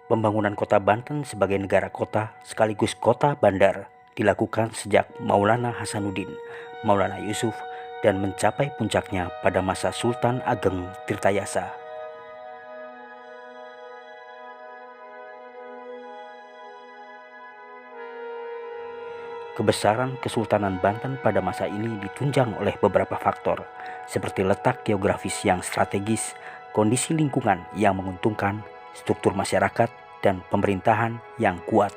Pembangunan kota Banten sebagai negara kota sekaligus kota bandar dilakukan sejak Maulana Hasanuddin, Maulana Yusuf, dan mencapai puncaknya pada masa Sultan Ageng Tirtayasa. Kebesaran Kesultanan Banten pada masa ini ditunjang oleh beberapa faktor, seperti letak geografis yang strategis, kondisi lingkungan yang menguntungkan, struktur masyarakat, dan pemerintahan yang kuat.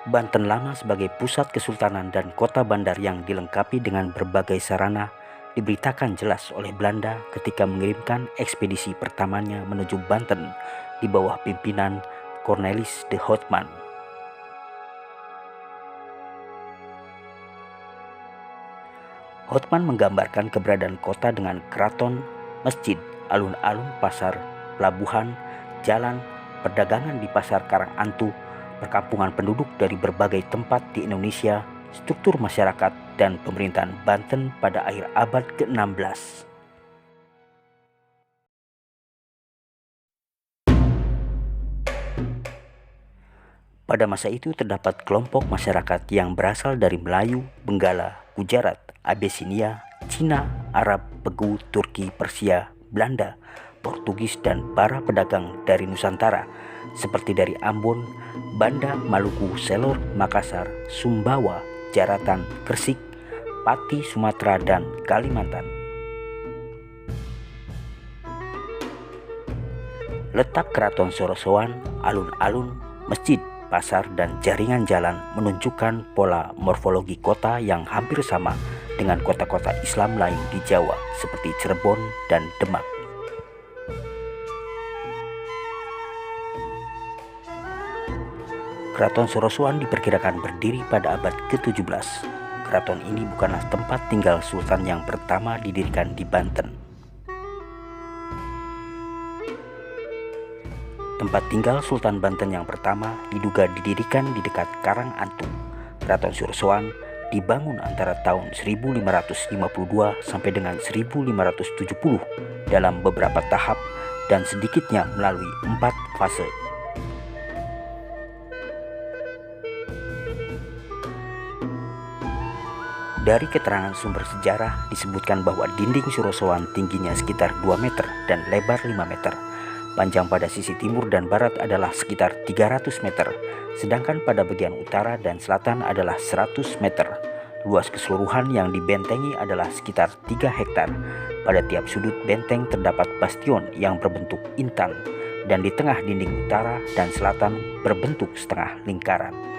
Banten lama sebagai pusat kesultanan dan kota bandar yang dilengkapi dengan berbagai sarana diberitakan jelas oleh Belanda ketika mengirimkan ekspedisi pertamanya menuju Banten di bawah pimpinan Cornelis de Houtman. Houtman menggambarkan keberadaan kota dengan keraton, masjid, alun-alun, pasar, pelabuhan, jalan, perdagangan di pasar Karangantu, perkampungan penduduk dari berbagai tempat di Indonesia, struktur masyarakat, dan pemerintahan Banten pada akhir abad ke-16. Pada masa itu terdapat kelompok masyarakat yang berasal dari Melayu, Benggala, Gujarat, Abyssinia, Cina, Arab, Pegu, Turki, Persia, Belanda, Portugis, dan para pedagang dari Nusantara seperti dari Ambon, Banda, Maluku, Selor, Makassar, Sumbawa, Jaratan, Gresik, Pati, Sumatera, dan Kalimantan. Letak keraton Sorosoan, alun-alun, masjid, pasar, dan jaringan jalan menunjukkan pola morfologi kota yang hampir sama dengan kota-kota Islam lain di Jawa seperti Cirebon dan Demak. Keraton Sorosoan diperkirakan berdiri pada abad ke-17. Keraton ini bukanlah tempat tinggal sultan yang pertama didirikan di Banten. Tempat tinggal Sultan Banten yang pertama diduga didirikan di dekat Karangantu. Keraton Sorosoan dibangun antara tahun 1552 sampai dengan 1570 dalam beberapa tahap dan sedikitnya melalui 4 fase. Dari keterangan sumber sejarah disebutkan bahwa dinding Sorosoan tingginya sekitar 2 meter dan lebar 5 meter. Panjang pada sisi timur dan barat adalah sekitar 300 meter, sedangkan pada bagian utara dan selatan adalah 100 meter. Luas keseluruhan yang dibentengi adalah sekitar 3 hektar. Pada tiap sudut benteng terdapat bastion yang berbentuk intan, dan di tengah dinding utara dan selatan berbentuk setengah lingkaran.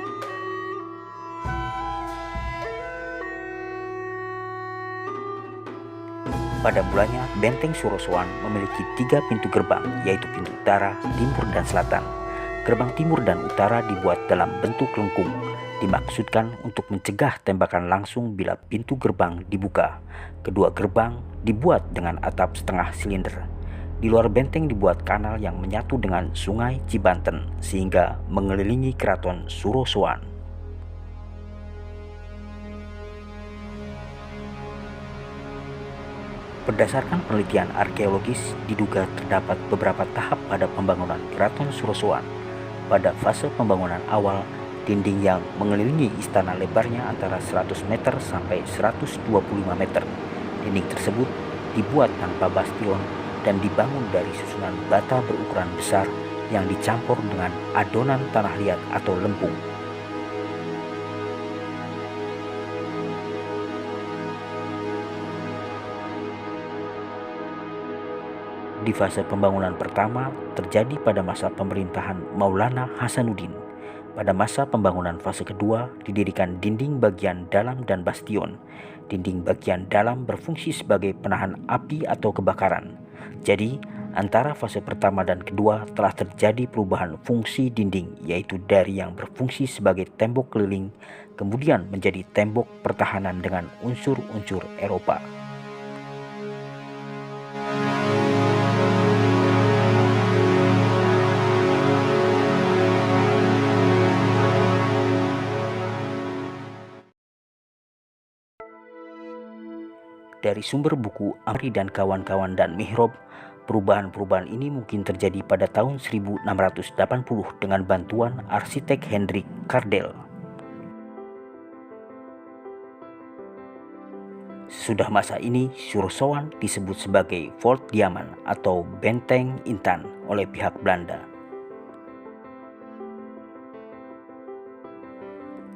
Pada mulanya, benteng Sorosoan memiliki 3 pintu gerbang, yaitu pintu utara, timur, dan selatan. Gerbang timur dan utara dibuat dalam bentuk lengkung, dimaksudkan untuk mencegah tembakan langsung bila pintu gerbang dibuka. Kedua gerbang dibuat dengan atap setengah silinder. Di luar benteng dibuat kanal yang menyatu dengan Sungai Cibanten, sehingga mengelilingi keraton Sorosoan. Berdasarkan penelitian arkeologis, diduga terdapat beberapa tahap pada pembangunan Keraton Sorosoan. Pada fase pembangunan awal, dinding yang mengelilingi istana lebarnya antara 100 meter sampai 125 meter. Dinding tersebut dibuat tanpa bastion dan dibangun dari susunan bata berukuran besar yang dicampur dengan adonan tanah liat atau lempung. Di fase pembangunan pertama terjadi pada masa pemerintahan Maulana Hasanuddin. Pada masa pembangunan fase kedua didirikan dinding bagian dalam dan bastion. Dinding bagian dalam berfungsi sebagai penahan api atau kebakaran. Jadi, antara fase pertama dan kedua telah terjadi perubahan fungsi dinding, yaitu dari yang berfungsi sebagai tembok keliling kemudian menjadi tembok pertahanan dengan unsur-unsur Eropa. Dari sumber buku Amri dan kawan-kawan dan Mihrab, perubahan-perubahan ini mungkin terjadi pada tahun 1680 dengan bantuan arsitek Hendrik Kardel. Sesudah masa ini, Surosowan disebut sebagai Fort Diaman atau Benteng Intan oleh pihak Belanda.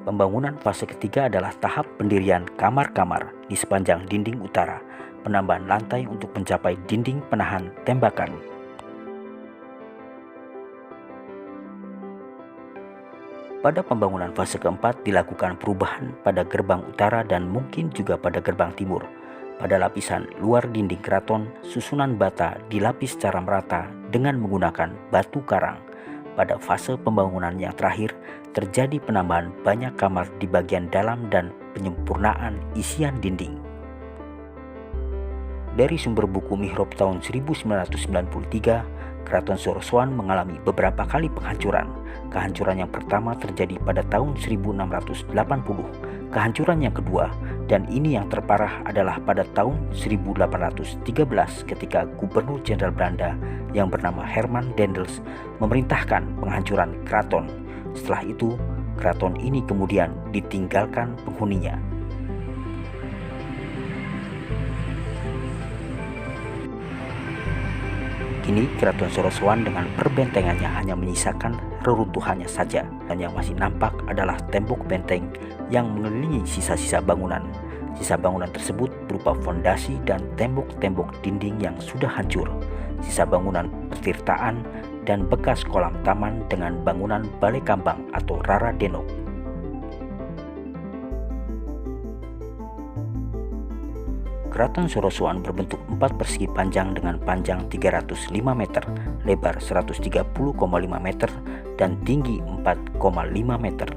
Pembangunan fase ketiga adalah tahap pendirian kamar-kamar di sepanjang dinding utara, penambahan lantai untuk mencapai dinding penahan tembakan. Pada pembangunan fase keempat dilakukan perubahan pada gerbang utara dan mungkin juga pada gerbang timur. Pada lapisan luar dinding keraton, susunan bata dilapis secara merata dengan menggunakan batu karang. Pada fase pembangunan yang terakhir, terjadi penambahan banyak kamar di bagian dalam dan penyempurnaan isian dinding. Dari sumber buku Mihrab tahun 1993, Keraton Surosowan mengalami beberapa kali penghancuran. Kehancuran yang pertama terjadi pada tahun 1680, kehancuran yang kedua, dan ini yang terparah adalah pada tahun 1813 ketika Gubernur Jenderal Belanda yang bernama Herman Daendels memerintahkan penghancuran keraton. Setelah itu, keraton ini kemudian ditinggalkan penghuninya. Kini Keraton Surosowan dengan perbentengannya hanya menyisakan reruntuhannya saja, dan yang masih nampak adalah tembok benteng yang mengelilingi sisa-sisa bangunan. Sisa bangunan tersebut berupa fondasi dan tembok-tembok dinding yang sudah hancur, sisa bangunan pertirtaan, dan bekas kolam taman dengan bangunan Balai Kambang atau Rara Denok. Keraton Surosowan berbentuk 4 persegi panjang dengan panjang 305 meter, lebar 130,5 meter, dan tinggi 4,5 meter.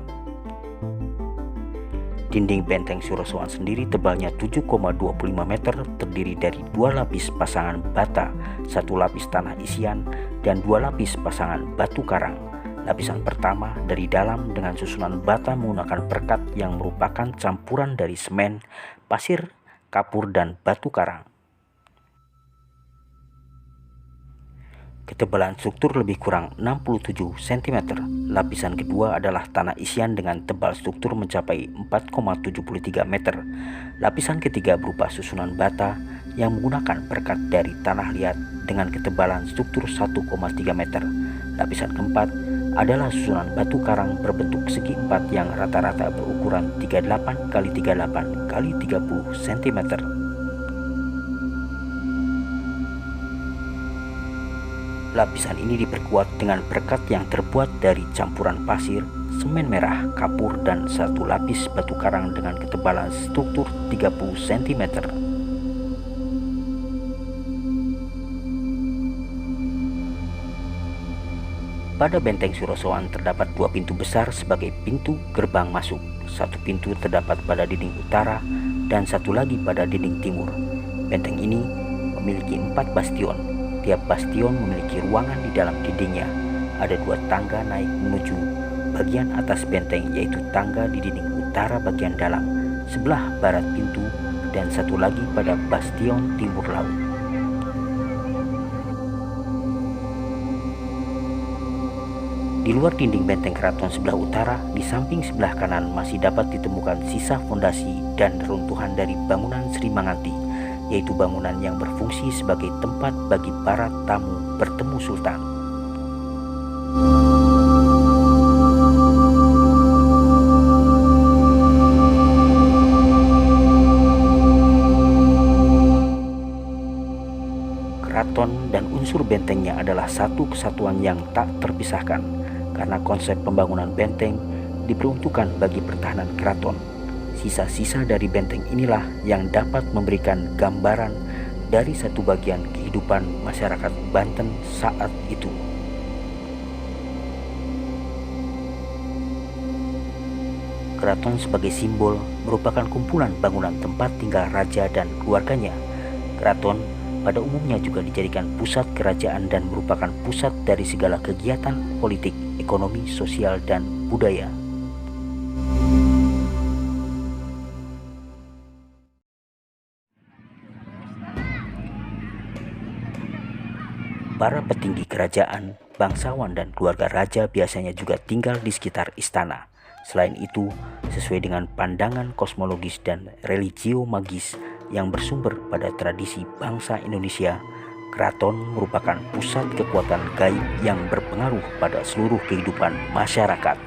Dinding benteng Surosowan sendiri tebalnya 7,25 meter, terdiri dari 2 lapis pasangan bata, 1 lapis tanah isian, dan 2 lapis pasangan batu karang. Lapisan pertama dari dalam dengan susunan bata menggunakan perkat yang merupakan campuran dari semen, pasir, kapur, dan batu karang. Ketebalan struktur lebih kurang 67 cm. Lapisan kedua adalah tanah isian dengan tebal struktur mencapai 4,73 meter. Lapisan ketiga berupa susunan bata yang menggunakan perkat dari tanah liat dengan ketebalan struktur 1,3 meter. Lapisan keempat adalah susunan batu karang berbentuk segi empat yang rata-rata berukuran 38 x 38 x 30 cm. Lapisan ini diperkuat dengan perkat yang terbuat dari campuran pasir, semen merah, kapur, dan 1 lapis batu karang dengan ketebalan struktur 30 cm. Pada benteng Surosowan terdapat 2 pintu besar sebagai pintu gerbang masuk. 1 pintu terdapat pada dinding utara dan 1 lagi pada dinding timur. Benteng ini memiliki 4 bastion. Tiap bastion memiliki ruangan di dalam dindingnya. Ada 2 tangga naik menuju bagian atas benteng, yaitu tangga di dinding utara bagian dalam sebelah barat pintu dan 1 lagi pada bastion timur laut. Di luar dinding benteng keraton sebelah utara, di samping sebelah kanan masih dapat ditemukan sisa fondasi dan reruntuhan dari bangunan Sri Manganti, yaitu bangunan yang berfungsi sebagai tempat bagi para tamu bertemu Sultan. Keraton dan unsur bentengnya adalah satu kesatuan yang tak terpisahkan, karena konsep pembangunan benteng diperuntukkan bagi pertahanan keraton. Sisa-sisa dari benteng inilah yang dapat memberikan gambaran dari satu bagian kehidupan masyarakat Banten saat itu. Keraton sebagai simbol merupakan kumpulan bangunan tempat tinggal raja dan keluarganya. Keraton pada umumnya juga dijadikan pusat kerajaan dan merupakan pusat dari segala kegiatan politik, ekonomi, sosial, dan budaya. Para petinggi kerajaan, bangsawan, dan keluarga raja biasanya juga tinggal di sekitar istana. Selain itu, sesuai dengan pandangan kosmologis dan religio magis yang bersumber pada tradisi bangsa Indonesia, keraton merupakan pusat kekuatan gaib yang berpengaruh pada seluruh kehidupan masyarakat.